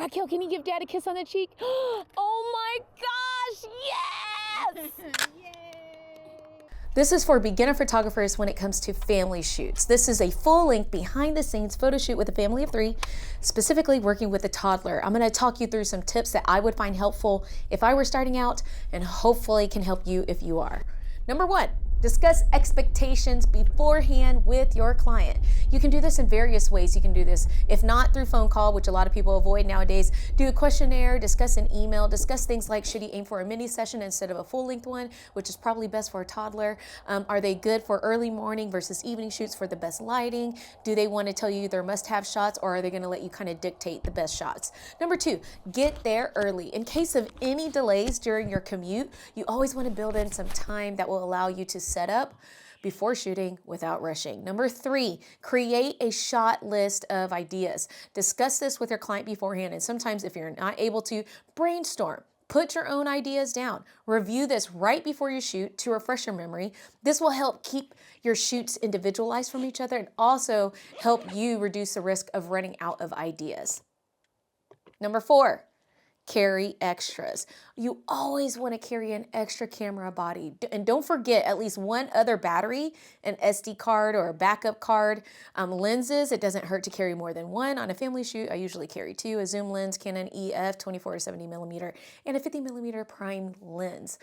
Raquel, can you give Dad a kiss on the cheek? Oh my gosh, yes! This is for beginner photographers when it comes to family shoots. This is a full-length behind-the-scenes photo shoot with a family of 3, specifically working with a toddler. I'm gonna talk you through some tips that I would find helpful if I were starting out, and hopefully can help you if you are. Number 1, discuss expectations beforehand with your client. You can do this in various ways. You can do this, if not through phone call, which a lot of people avoid nowadays, do a questionnaire, discuss an email, discuss things like, should you aim for a mini session instead of a full-length one, which is probably best for a toddler? Are they good for early morning versus evening shoots for the best lighting? Do they want to tell you their must-have shots, or are they going to let you kind of dictate the best shots? Number 2, get there early. In case of any delays during your commute, you always want to build in some time that will allow you to set up before shooting without rushing. Number 3, create a shot list of ideas. Discuss this with your client beforehand, and sometimes if you're not able to, brainstorm. Put your own ideas down. Review this right before you shoot to refresh your memory. This will help keep your shoots individualized from each other and also help you reduce the risk of running out of ideas. Number 4, carry extras. You always want to carry an extra camera body. And don't forget at least one other battery, an SD card or a backup card. Lenses, it doesn't hurt to carry more than one. On a family shoot, I usually carry 2, a zoom lens, Canon EF 24-70mm, and a 50mm prime lens.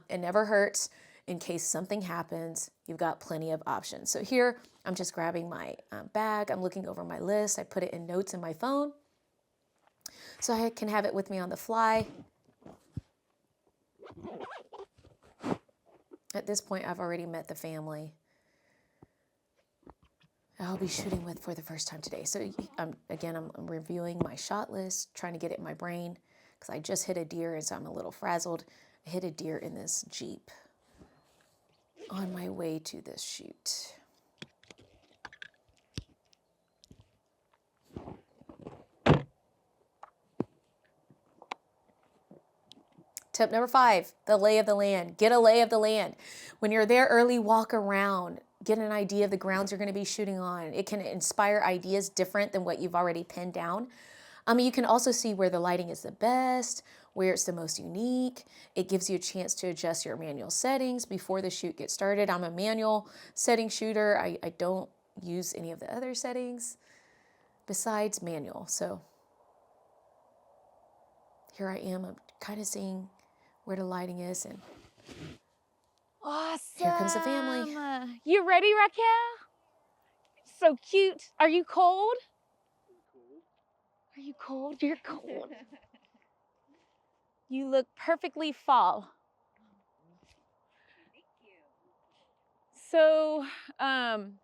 It never hurts. In case something happens, you've got plenty of options. So here, I'm just grabbing my bag. I'm looking over my list. I put it in notes in my phone, so I can have it with me on the fly. At this point, I've already met the family I'll be shooting with for the first time today. So again, I'm reviewing my shot list, trying to get it in my brain, because I just hit a deer, and so I'm a little frazzled. I hit a deer in this Jeep on my way to this shoot. Tip number 5, the lay of the land. Get a lay of the land. When you're there early, walk around. Get an idea of the grounds you're going to be shooting on. It can inspire ideas different than what you've already pinned down. You can also see where the lighting is the best, where it's the most unique. It gives you a chance to adjust your manual settings before the shoot gets started. I'm a manual setting shooter. I don't use any of the other settings besides manual. So here I am. I'm kind of seeing where the lighting is, and awesome. Here comes the family. You ready, Raquel? So cute. Are you cold? Are you cold? You're cold. You look perfectly fall. Thank you. So, I'm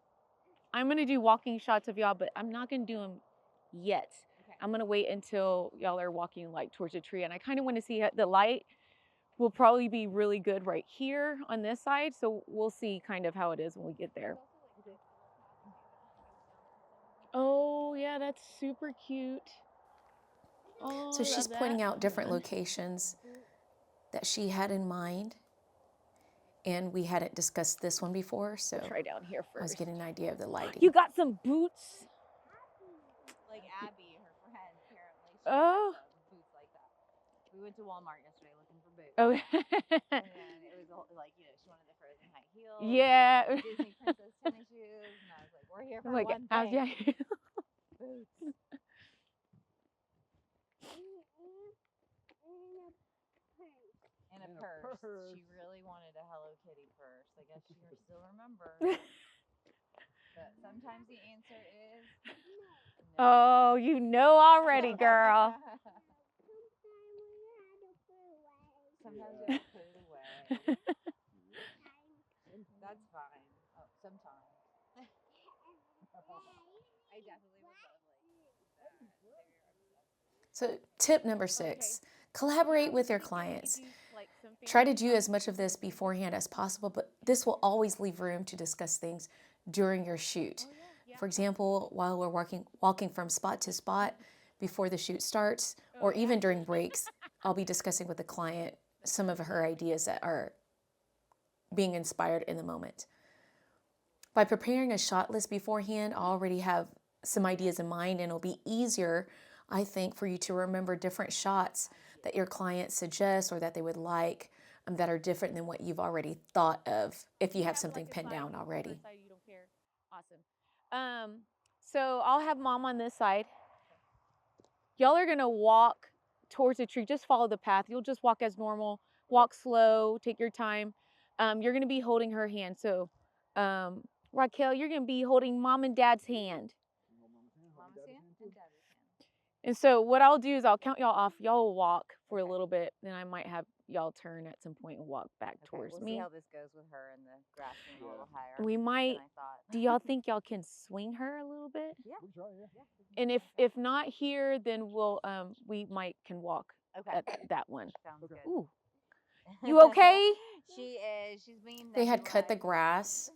gonna do walking shots of y'all, but I'm not gonna do them yet. Okay. I'm gonna wait until y'all are walking like towards a tree, and I kind of want to see how the light will probably be really good right here on this side. So we'll see kind of how it is when we get there. Oh yeah, that's super cute. Oh, so she's pointing out different locations that she had in mind. And we hadn't discussed this one before, so Try down here I was first. getting an idea of the lighting. You got some boots? Like Abby, her friend, apparently. She Oh. has some boots like that. We went to Walmart yesterday looking for boots. Oh. And then it was like, she wanted the Frozen high heels. Yeah. And Disney Princess tennis shoes. And I was like, we're here for I'm like, one thing. yeah. Boots. And a purse. She really wanted a Hello Kitty purse. I guess she still remembers. But sometimes the answer is no. Oh, you know already, girl. Sometimes you have to put it away. That's fine. Oh, sometimes. I definitely would love So tip number 6, collaborate with your clients. Try to do as much of this beforehand as possible, but this will always leave room to discuss things during your shoot. For example, while we're walking from spot to spot before the shoot starts, or even during breaks, I'll be discussing with the client some of her ideas that are being inspired in the moment. By preparing a shot list beforehand, I already have some ideas in mind, and it'll be easier I think for you to remember different shots that your client suggests or that they would like that are different than what you've already thought of if you have something pinned down already. You don't care. Awesome. So I'll have mom on this side. Y'all are gonna walk towards the tree. Just follow the path. You'll just walk as normal. Walk slow. Take your time. You're gonna be holding her hand. So, Raquel, you're gonna be holding mom and dad's hand. Mama's hand and daddy's hand. And so what I'll do is I'll count y'all off. Y'all will walk for a little bit. Then I might have y'all turn at some point and walk back towards we'll me. see how this goes with her and the grass being a little higher. We might. than I thought. Do y'all think y'all can swing her a little bit? Yeah. And if not here, then we'll we might can walk Okay. at that one. Sounds good. Ooh. You okay? She is. She's being. They had cut the grass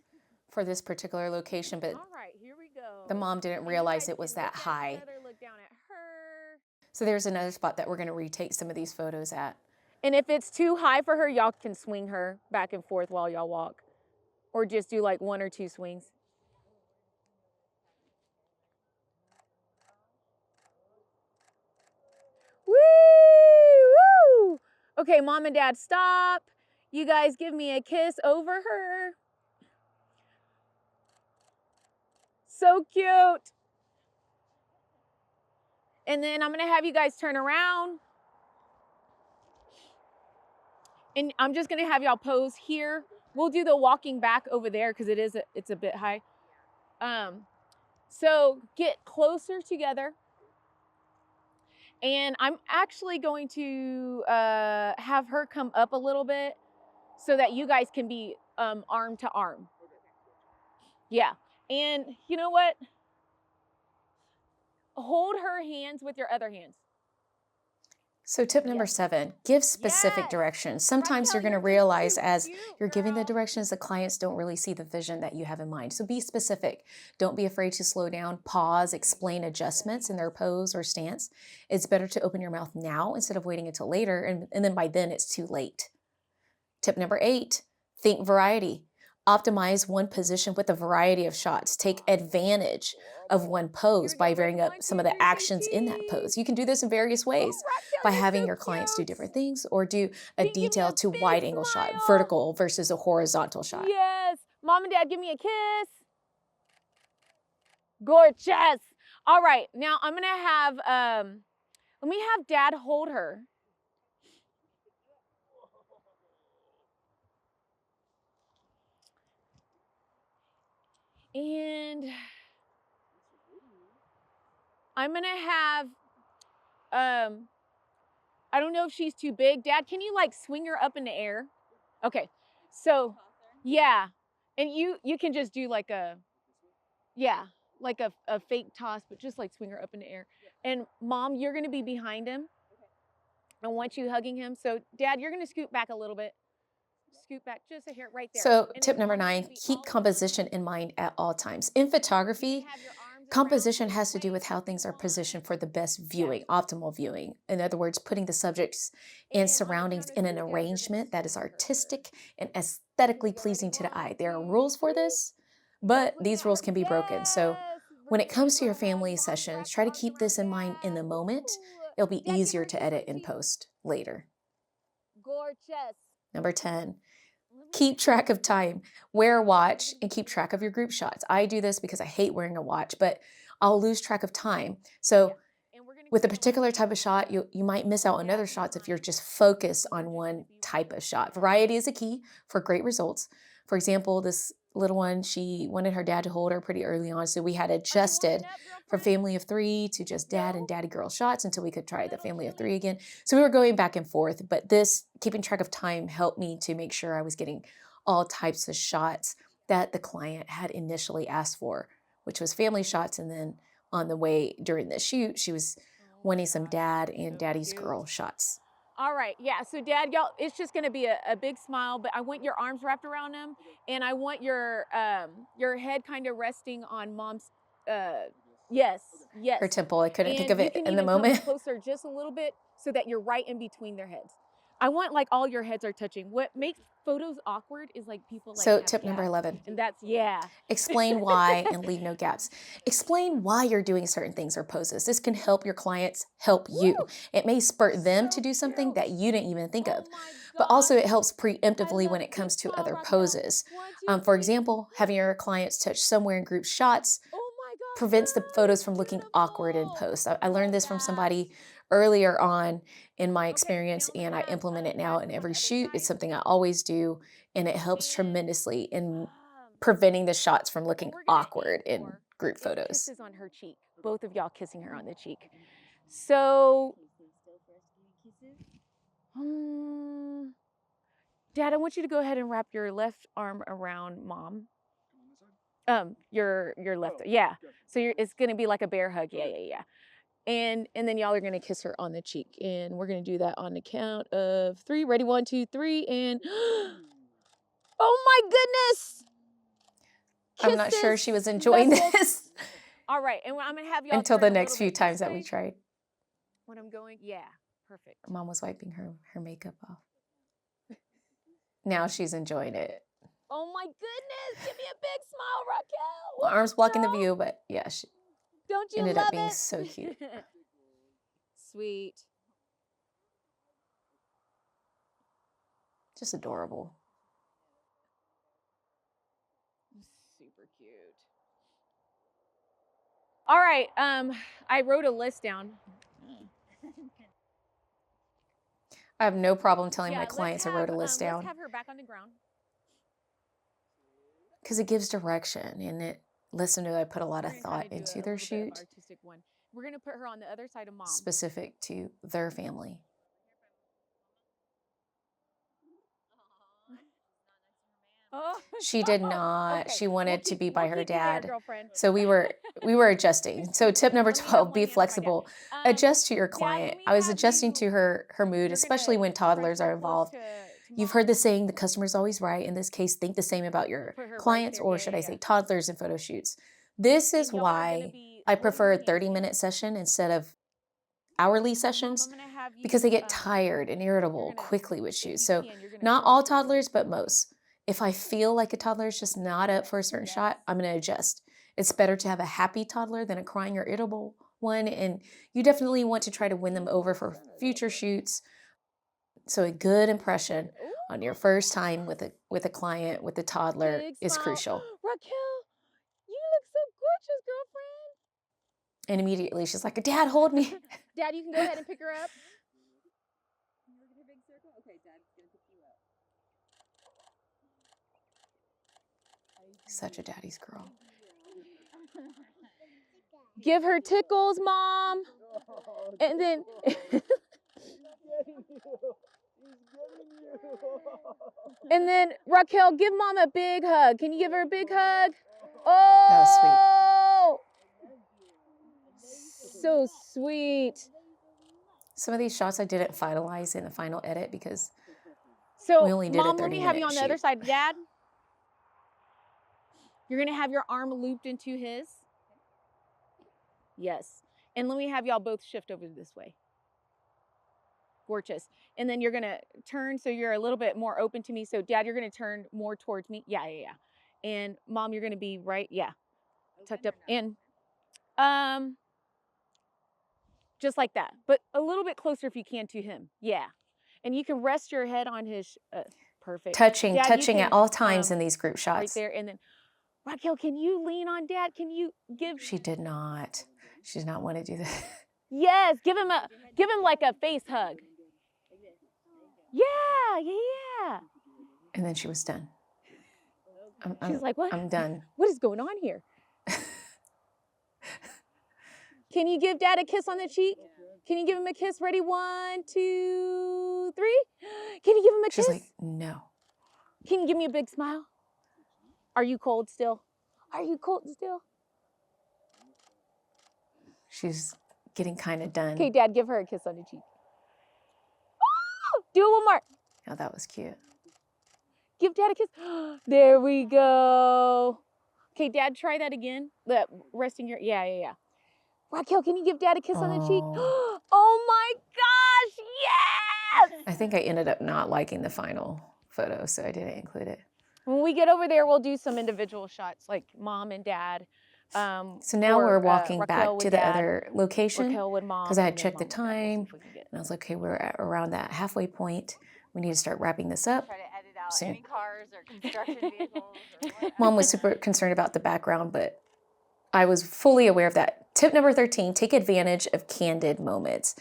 for this particular location, but All right, here we go. the mom didn't And you realize guys it was can that look at high. each other, look down at her. So there's another spot that we're going to retake some of these photos at. And if it's too high for her, y'all can swing her back and forth while y'all walk. Or just do like 1 or 2 swings. Woo! Okay, mom and dad, stop. You guys give me a kiss over her. So cute. And then I'm gonna have you guys turn around. And I'm just gonna have y'all pose here. We'll do the walking back over there because it's a bit high. So get closer together. And I'm actually going to have her come up a little bit so that you guys can be arm to arm. Yeah. And you know what? Hold her hands with your other hands. So tip number 7, give specific Yes. directions. Sometimes Raquel, you're going to you're just realize too as cute, you're giving the girl. directions, the clients don't really see the vision that you have in mind. So be specific. Don't be afraid to slow down, pause, explain adjustments in their pose or stance. It's better to open your mouth now instead of waiting until later, and then by then it's too late. Tip number 8, think variety. Optimize one position with a variety of shots. Take advantage of one pose by varying up some of the actions in that pose. You can do this in various ways by having your clients do different things or do a Give me a detail to big wide angle shot, smile. vertical versus a horizontal shot. Yes. Mom and dad, give me a kiss. Gorgeous. All right. Now I'm going to have, let me have dad hold her. And I'm going to have, I don't know if she's too big. Dad, can you like swing her up in the air? Okay. So, yeah. And you can just do like a, yeah, like a fake toss, but just like swing her up in the air. And mom, you're going to be behind him. I want you hugging him. So dad, you're going to scoot back a little bit. Scoot back just a hair right there. So And tip then number mom's gonna 9, be keep all composition in mind at all times. In photography, have your arms around composition her has to do with waist. how things are One, positioned for the best viewing, optimal viewing. In other words, putting the subjects and surroundings in an arrangement that is artistic and aesthetically pleasing to the eye. There are rules for this, but these rules can be broken. So when it comes to your family sessions, try to keep this in mind in the moment. It'll be easier to edit and post later. Gorgeous. Number 10, keep track of time. Wear a watch and keep track of your group shots. I do this because I hate wearing a watch, but I'll lose track of time. So with a particular type of shot, you might miss out on other shots if you're just focused on one type of shot. Variety is a key for great results. For example, this little one, she wanted her dad to hold her pretty early on, so we had adjusted from family of 3 to just dad and daddy girl shots until we could try the family of 3 again. So we were going back and forth, but this keeping track of time helped me to make sure I was getting all types of shots that the client had initially asked for, which was family shots. And then on the way during the shoot, she was wanting some dad and daddy's girl shots. All right, yeah, so dad, y'all, it's just gonna be a big smile, but I want your arms wrapped around him, and I want your head kind of resting on mom's, yes. Her temple, I couldn't think And of you it can in the even come moment. closer just a little bit so that you're right in between their heads. I want like all your heads are touching. What makes photos awkward is like people like So have tip number gaps. 11. And that's, yeah. Explain why and leave no gaps. Explain why you're doing certain things or poses. This can help your clients help you. Woo! It may spur them to So do something cute. that you didn't even think Oh of. my But also gosh. it helps I preemptively love when it comes this to smile, other Raquel. poses. 1, 2, For 3. example, having your clients touch somewhere in group shots Oh my gosh. prevents the Yes, photos from looking awkward in beautiful. post. I Love learned this from that. somebody earlier on in my Okay, experience, now I'm and gonna I have implement it Dad now come in on every the other shoot. It's side. something I always do, and it helps And tremendously in preventing the shots from looking what we're gonna awkward aim in for group is photos. kisses on her cheek. Both of y'all kissing her on the cheek. So, Dad, I want you to go ahead and wrap your left arm around Mom. Your left, yeah. So it's gonna be like a bear hug, yeah. And then y'all are gonna kiss her on the cheek, and we're gonna do that on the count of 3. Ready? 1, 2, 3, and oh my goodness! I'm not sure Kisses, she was enjoying snuggles. this All right, and I'm gonna have y'all until turn the a next little few bit times this that we way. tried. When I'm going, yeah, perfect. Mom was wiping her makeup off. Now she's enjoying it. Oh my goodness! Give me a big smile, Raquel. My arm's blocking the No. view, but yeah, she Don't you ended love up being it? so cute. Sweet. Just adorable. Super cute. All right, I wrote a list down. I have no problem telling my Let's clients I wrote a list down Let's have her back on the ground. because it gives direction and it lets them know I put a lot of We're gonna thought kinda do into a their little bit of shoot artistic one. We're gonna put her on the other side of Mom. specific to their family. Oh, She did not. okay. She wanted to be by her We'll keep you there, dad. girlfriend. So we were adjusting. So tip number Let me have 12, one be hand for my dad. flexible. Adjust to your Dad, client. let me I was have adjusting to you- her mood, You're especially gonna when toddlers scrunch are right close involved. to You've Mom. heard the saying, the customer's always right. In this case, think the same about your Put her right clients, there. or Yeah, should yeah, I yeah. say toddlers in photo shoots. This is And y'all are gonna why be I holding prefer a hands. 30-minute session instead of hourly Mom, sessions, I'm gonna have you, because they get tired and you're irritable gonna, quickly with if shoots. you So can, you're gonna not turn all it to the toddlers, right. but most. If I feel like a toddler is just not up for a certain shot, I'm going to adjust. It's better to have a happy toddler than a crying or irritable one, and you definitely want to try to win them over for future shoots. So a good impression on your first time with a client, with a toddler, Big is smile. crucial. Raquel, you look so gorgeous, girlfriend. And immediately she's like, Dad, hold me. Dad, you can go ahead and pick her up. Can you work in a big circle? Okay, Dad's gonna pick you up. Such a daddy's girl. Give her tickles, Mom. And then and then Raquel, give Mom a big hug. Can you give her a big hug? Oh, That was sweet. So sweet. Some of these shots I didn't finalize in the final edit because So, we only did a Mom, let me have you 30-minute on the other shoot. side. Dad, you're gonna have your arm looped into his. Yes. And let me have y'all both shift over this way. Gorgeous. And then you're gonna turn so you're a little bit more open to me. So Dad, you're gonna turn more towards me. Yeah. And Mom, you're gonna be right, tucked up in. Just like that, but a little bit closer if you can to him. Yeah. And you can rest your head on his, perfect. Touching Dad, at can, all times in these group shots. right there. And then Raquel, can you lean on Dad? Can you give? She did not. She did not want to do that. Yes, give him like a face hug. Yeah. And then she was done. She's like, what? I'm done. What is going on here? Can you give Dad a kiss on the cheek? Can you give him a kiss? Ready? 1, 2, 3. Can you give him a kiss? She's like, no. Can you give me a big smile? Are you cold still? Are you cold still? She's getting kind of done. Okay, Dad, give her a kiss on the cheek. Oh, do it one more. Oh, that was cute. Give Dad a kiss. There we go. Okay, Dad, try that again. Resting your, yeah. Raquel, can you give Dad a kiss on the cheek? Oh my gosh, yes! I think I ended up not liking the final photo, so I didn't include it. When we get over there, we'll do some individual shots, like mom and dad. So now we're walking back to the other location Raquel with mom. because I had and then checked the mom with dad. Let's see time, if we can get it. and I was like, okay, we're at around that halfway point. We need to start wrapping this up. Try to edit out soon. any cars or construction vehicles or whatever. Mom was super concerned about the background, but I was fully aware of that. Tip number 13, take advantage of candid moments.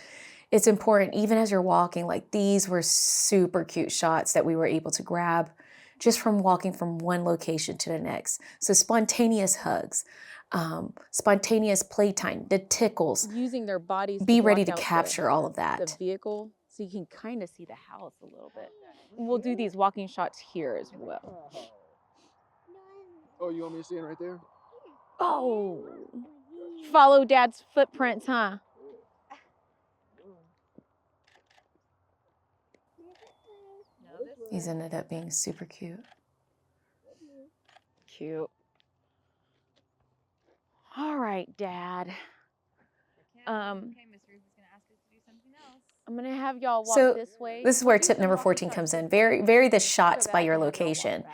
It's important, even as you're walking, like these were super cute shots that we were able to grab just from walking from one location to the next. So spontaneous hugs, spontaneous playtime, the tickles. Using their bodies. Be to ready block to out capture all of the that. vehicle, so you can kind of see the house a little bit. We'll do these walking shots here as well. Oh, you want me to stand right there? Oh, follow dad's footprints, huh? These ended up being super cute. Cute. All right, Dad. Okay, Miss Ruth is gonna ask us to do something else. I'm gonna have y'all walk So this way. this is where tip number 14 comes in. Vary the shots by your location.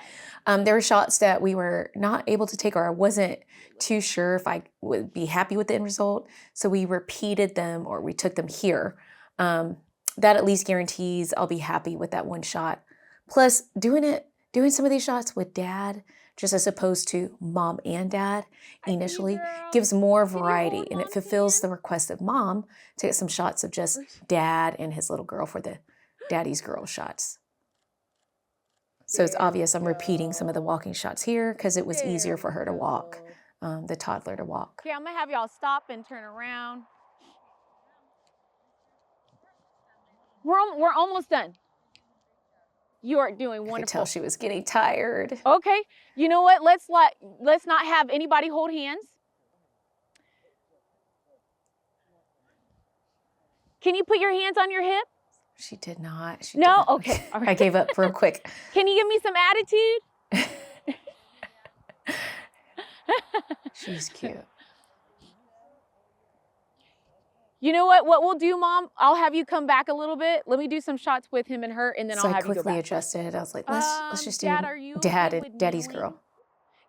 There were shots that we were not able to take, or I wasn't too sure if I would be happy with the end result. So we repeated them, or we took them here. That at least guarantees I'll be happy with that one shot. Plus, doing some of these shots with dad, just as opposed to mom and dad initially, gives more variety, and it fulfills the request of mom to get some shots of just dad and his little girl for the daddy's girl shots. So it's obvious I'm repeating some of the walking shots here because it was easier for her to walk, the toddler to walk. Okay, I'm gonna have y'all stop and turn around. We're almost done. You are doing I could wonderful. tell she was getting tired. Okay, you know what? Let's not have anybody hold hands. Can you put your hands on your hip? She did not. She No? didn't. Okay. All right. I gave up real quick. Can you give me some attitude? She's cute. You know what? What we'll do, Mom, I'll have you come back a little bit. Let me do some shots with him and her, and then So I'll I have you go quickly back. adjusted. I was like, let's just do Dad, are you dad okay and with daddy's kneeling? girl.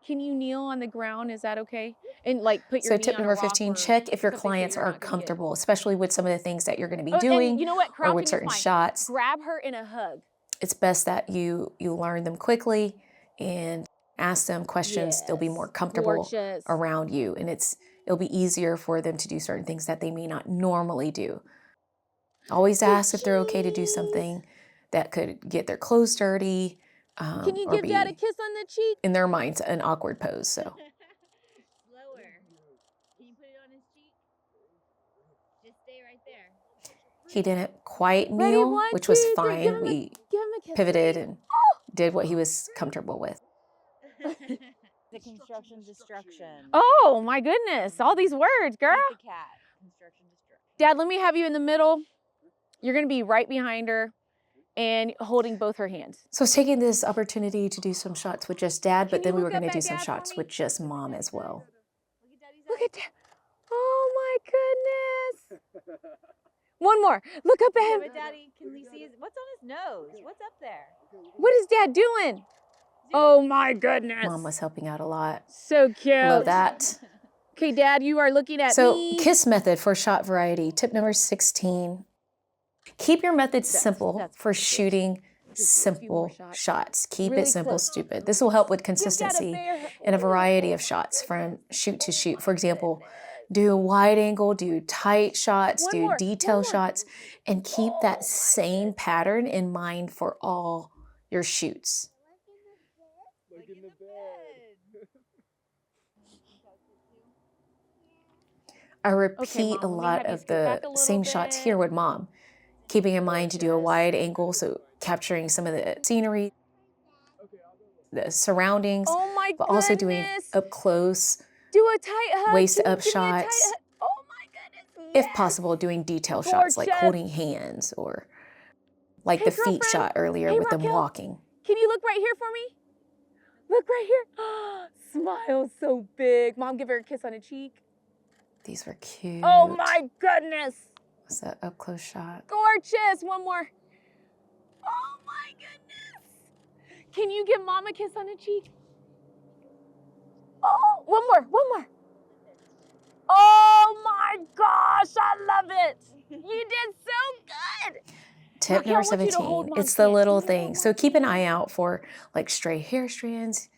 Can you kneel on the ground? Is that okay? And like put your So knee tip on a number rock 15, or check if your something so clients you're are not gonna get- comfortable, especially with some of the things that you're going to be Oh, doing, and you know what? or Crouching with is certain fine. shots. Grab her in a hug. It's best that you learn them quickly and ask them questions. They'll be more Yes. comfortable Gorgeous. around you, and it'll be easier for them to do certain things that they may not normally do. Always ask if they're okay to do something that could get their clothes dirty, Can you or give be, Dad a kiss on the cheek? in their minds, an awkward pose. So Slower. Can you put it on his cheek? Just stay right there. he didn't quite Ready? kneel, 1, which was 2, 3. fine. Give him We a kiss. pivoted and did what he was comfortable with. The construction destruction. Oh my goodness! All these words, girl. Feed the cat. Construction destruction. Dad, let me have you in the middle. You're gonna be right behind her and holding both her hands. So I was taking this opportunity to do some shots with just dad, but Can you then we were look up going to do at some Dad for shots me? with just mom as well. Look at Dad. Oh my goodness. One more. Look up at Yeah, him. but Daddy, can we see what's on his nose? What's up there? What is Dad doing? Oh my goodness. Mom was helping out a lot. So cute. Love that. Okay, Dad, you are looking at So me. kiss method for shot variety. Tip number 16. Keep your methods simple that's for perfect. shooting Just a few more simple shots. shots. Keep Really it simple, close. stupid. This will help with Give Dad a consistency bear. in a variety of shots from shoot to shoot. For example, do a wide angle, do tight shots, One do more, detail one more. shots, and keep that same pattern in mind for all your shoots. Like in the bed. I repeat Mom, a let me lot have you of scoot back the a same little shots bit. here with mom, keeping in mind to do a wide angle, so capturing some of the scenery, the surroundings, Oh my but also doing goodness. up close, Do a tight hug. waist Can you up give me a tight shots. hug? Oh my goodness. if yes. possible, doing detail shots like Gorgeous. holding hands, or like Hey, the feet girlfriend. shot earlier Hey, with them Raquel. walking. Can you look right here for me? Look right here. Smile so big. Mom, give her a kiss on the cheek. These were cute. Oh my goodness. What's that up close shot? Gorgeous. One more. Oh my goodness. Can you give mom a kiss on the cheek? Oh, one more. Oh my gosh, I love it. You did so good. Tip Raquel, I number want you to hold 17, mom's it's the hand. little Can you hold things. So mom's keep an hand? eye out for like stray hair strands.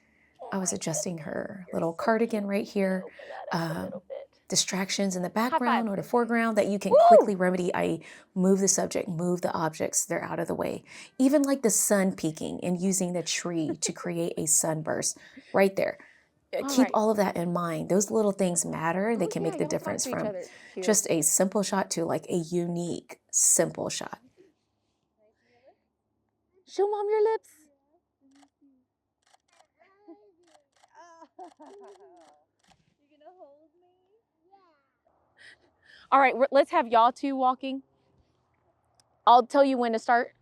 Oh I was my adjusting goodness, her you're little so cardigan cute. right Can you here. open that up a little bit? Distractions in the High five. background or the foreground that you can Woo! quickly remedy. I move the subject, move the objects, they're out of the way. Even like the sun peeking and using the tree to create a sunburst right there. All Keep right. all of that in mind. Those little things matter. They Oh, can yeah, make the y'all talk difference to each from other. Cute. just a simple shot to like a unique, simple shot. Show mom your lips. You gonna hold me? All right, let's have y'all two walking. I'll tell you when to start.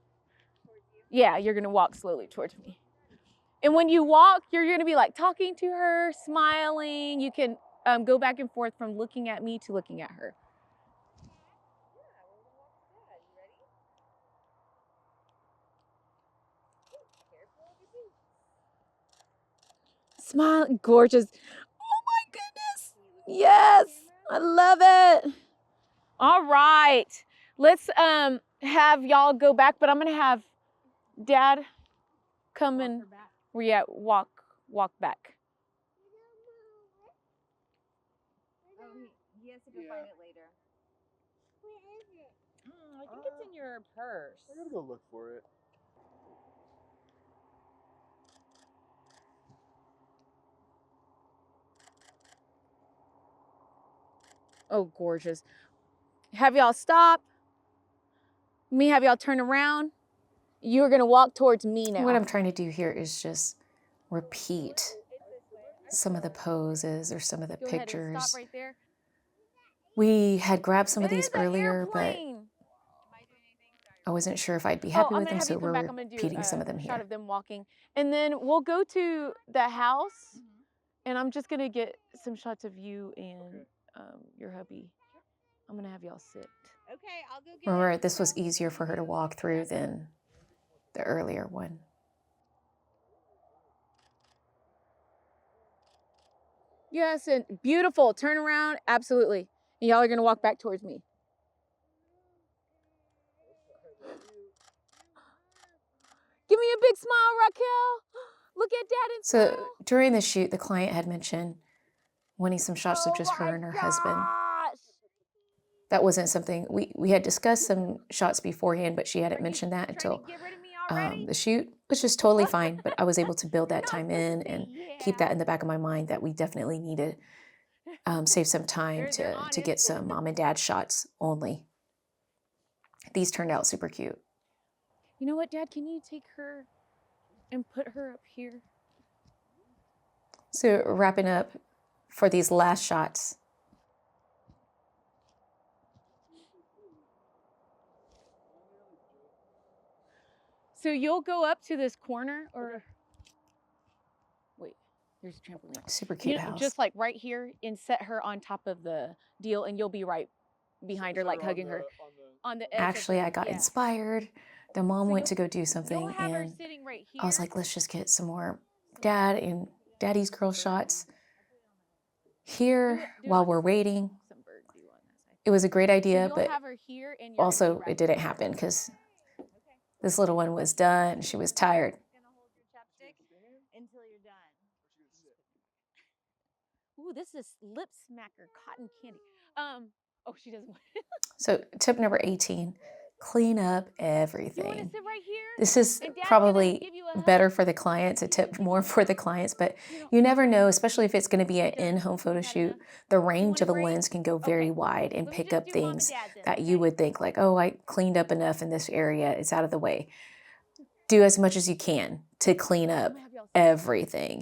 Yeah, you're gonna walk slowly towards me. And when you walk, you're gonna be like talking to her, smiling. You can go back and forth from looking at me to looking at her. Smile, gorgeous. Oh my goodness. Yes, I love it. All right, let's have y'all go back, but I'm gonna have Dad come and walk back. Oh, he has to go find it later. Where is it? I think it's in your purse. I gotta go look for it. Oh, gorgeous. Have y'all stop. Me have y'all turn around. You're gonna walk towards me now. What I'm trying to do here is just repeat some of the poses or some of the Go ahead and pictures. stop right there. We had grabbed some of It these is an earlier, but airplane. I wasn't sure if I'd be Oh, happy I'm with gonna them, have so you come we're back. I'm gonna do repeating some of them a here. shot of them walking, and then we'll go to the house, and I'm just gonna get some shots of you and your hubby. I'm gonna have y'all sit. Okay, I'll go get Remember, it. this was easier for her to walk through than the earlier one. Yes, and beautiful. Turn around, absolutely. And y'all are gonna walk back towards me. Give me a big smile, Raquel. Look at Dad and So smile. during the shoot, the client had mentioned wanting some shots of just her and her husband. That wasn't something, we had discussed some shots beforehand, but she hadn't mentioned that until the shoot, which is totally fine. But I was able to build that time in and keep that in the back of my mind that we definitely needed save some time to get some mom and dad shots only. These turned out super cute. You know what, Dad? Can you take her and put her up here? So wrapping up for these last shots. So you'll go up to this corner, or wait, there's a trampoline. Super cute house. Just like right here, and set her on top of the deal, and you'll be right behind her, like hugging her on the edge. Actually, I got inspired. The mom went to go do You'll something, have her and sitting right here. I was like, let's just get some more dad and daddy's girl shots here while we're waiting. It was a great idea, but also it didn't happen because this little one was done. She was tired. Gonna hold your chapstick until you're done. Ooh, this is lip smacker cotton candy. Oh, she doesn't want it. So tip number 18, clean up You want to everything. sit right here? This is And Dad's probably gonna give you a hug. better for the clients, a tip more for the clients, but you never know, especially if it's going to be an in-home photo shoot, the range of a lens can go very wide and Let me pick just up do Mom and things Dad's then, that okay? you would think like, oh, I cleaned up enough in this area, it's out of the way. Do as much as you can to clean up everything.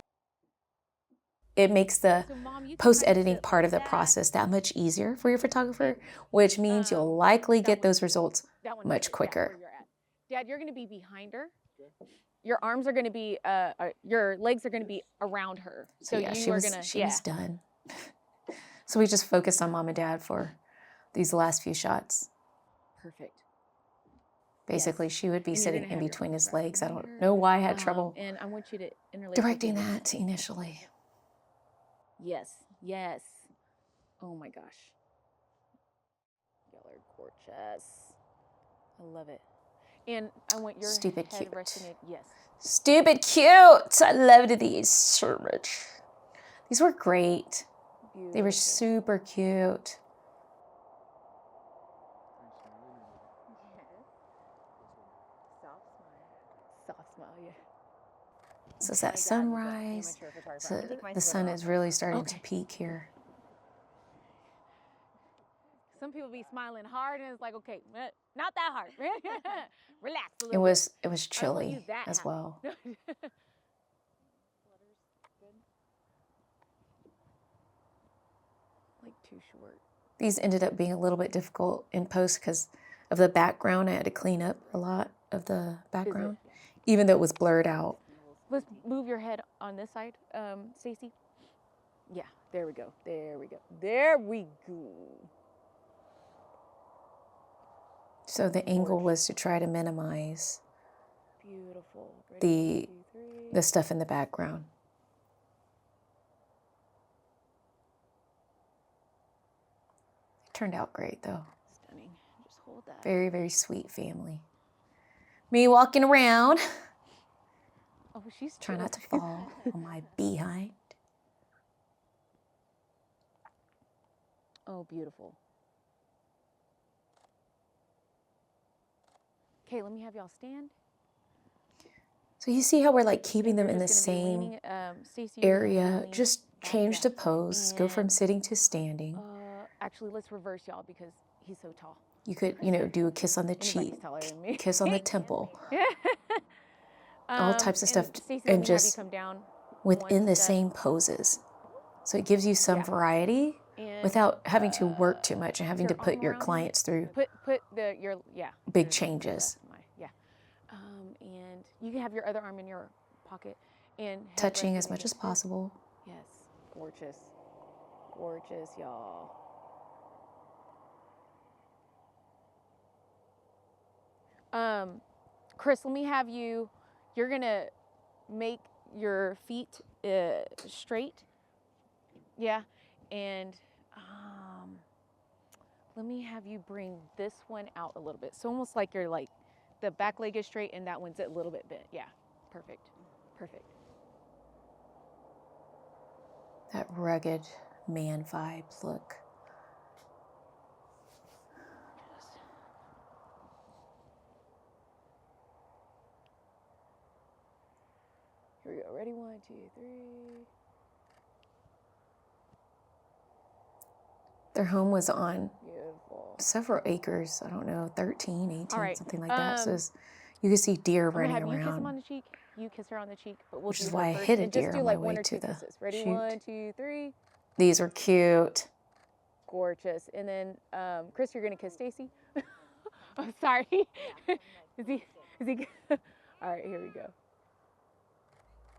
It makes the So, Mom, you can post-editing kinda sit part like of the that. process that much easier for your photographer, which means you'll likely That get one- those results that one much right, yeah, quicker. where you're at. Dad, you're gonna be behind her. Your arms are gonna be, your legs are gonna be around her. So yeah, you she are was gonna, she was done. So we just focused on mom and dad for these last few shots. Perfect. Basically, she would be And you're sitting gonna in have your between fingers his right legs. I don't here. know why I had trouble And I want you to interlace directing your fingers. that initially. Yes, yes. Oh my gosh. Y'all are gorgeous. I love it. And I want your Stupid head cute. resting in, yes. Stupid cute. I loved these so much. These were great. They were Beautiful. super cute. Soft smile, yeah. So it's that sunrise. So the sun is really starting to peak here. Some people be smiling hard and it's like, okay, not that hard. Relax a It little was I don't wanna chilly use that as happy. well. Like too short. These ended up being a little bit difficult in post because of the background. I had to clean up a lot of the background, even though it was blurred out. Let's move your head on this side, Stacy. Yeah, there we go. There we go. There we go. So the angle was to try to minimize Beautiful. the stuff in the background. It turned out great though. Stunning. Just hold that. Very, very sweet family. Me walking around. Oh, she's Try not to fall on my behind. Oh, beautiful. Okay, let me have y'all stand. So you see how we're like keeping them You're in the just gonna be same leaning, Stacey, you're gonna be area. leaning Just back, change yeah. the pose. Go from And, sitting to standing. Actually, let's reverse y'all because he's so tall. You could, do a kiss on the Anybody's cheek, taller than me. kiss on the temple, all types of stuff, Stacey, let and me have you just come down within one the step. same poses. So it gives you some variety And, without having to work too much and having to your put arm your around me. clients through Put big there's changes. and you can have your other arm in your pocket and head Touching resting as much as against it. possible. Yes, gorgeous, gorgeous, y'all. Chris, let me have you. You're gonna make your feet straight. Yeah, and let me have you bring this one out a little bit. So almost like you're like, the back leg is straight and that one's a little bit bent. Yeah, perfect, perfect. That rugged man vibes look. Here we go. Ready? 1, 2, 3. Their home was on Beautiful. several acres. I don't know, 13, 18, All right, something like that. So you could see deer I'm gonna running have you kiss him on around, the cheek. You kiss her on the cheek, but we'll which do is her why I first. hit a And just deer do on like my 1 way or 2 to the kisses. Ready? shoot. 1, 2, 3. These are cute. Gorgeous. And then Chris, you're gonna kiss Stacy. I'm sorry. Is he? All right, here we go.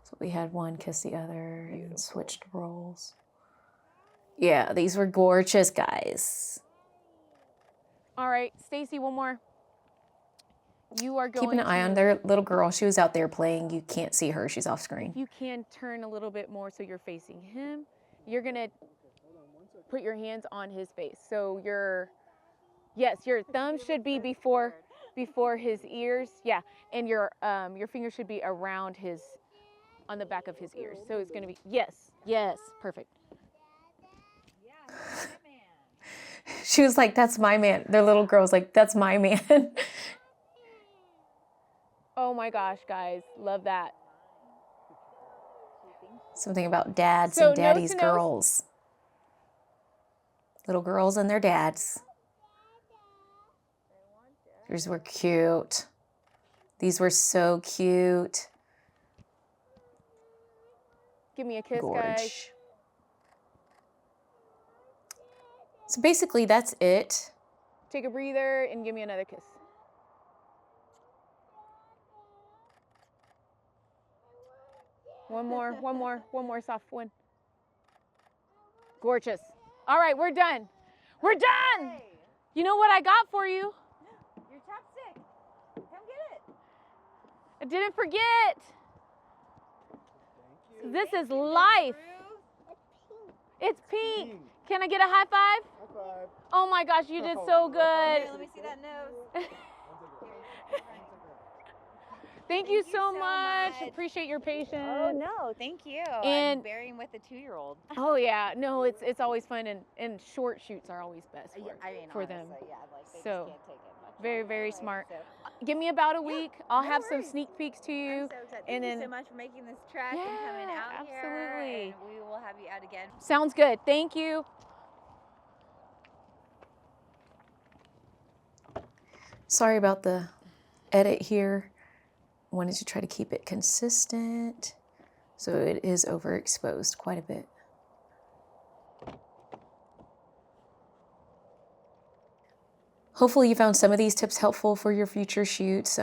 So we had one kiss the other and switched roles. Yeah, these were gorgeous, guys. All right, Stacy, one more. You are going Keep an eye on their little girl. She was out there playing. You can't see her. She's off screen. If you can turn a little bit more so you're facing him, you're gonna put your hands on his face. So your thumb should be before his ears. Yeah, and your finger should be around on the back of his ears. So it's gonna be yes, perfect. She was like, "That's my man." Their little girl was like, "That's my man." Oh my gosh, guys, love that. Something about dads So and daddy's nose to nose. girls. Little girls and their dads. These were cute. These were so cute. Give me a kiss, Gorge. guys. So basically, that's it. Take a breather and give me another kiss. One more soft one. Gorgeous. All right, we're done. We're done. You know what I got for you? Your chapstick. I didn't forget. This is life. It's pink. Can I get a high five? High five. Oh my gosh, you did so good. Here, let me see that nose. Thank you so so much. much. Appreciate your patience. Oh no, thank you. And- I'm bearing with a 2-year-old. Oh yeah, no, it's always fun, and short shoots are always best for, I mean, for them. honestly, yeah, like they So, just can't take it much. very, longer, very right? smart. So, Give me about a week. I'll no have some worries. sneak peeks to you. I'm so excited. and Thank you so then- much for making this trek and coming Yeah, out absolutely. here. And we will have you out again. Sounds good. Thank you. Sorry about the edit here. Wanted to try to keep it consistent. So it is overexposed quite a bit. Hopefully you found some of these tips helpful for your future shoots.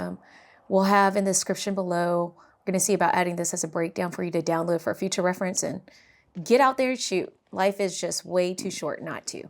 We'll have in the description below, we're going to see about adding this as a breakdown for you to download for future reference, and get out there and shoot. Life is just way too short not to.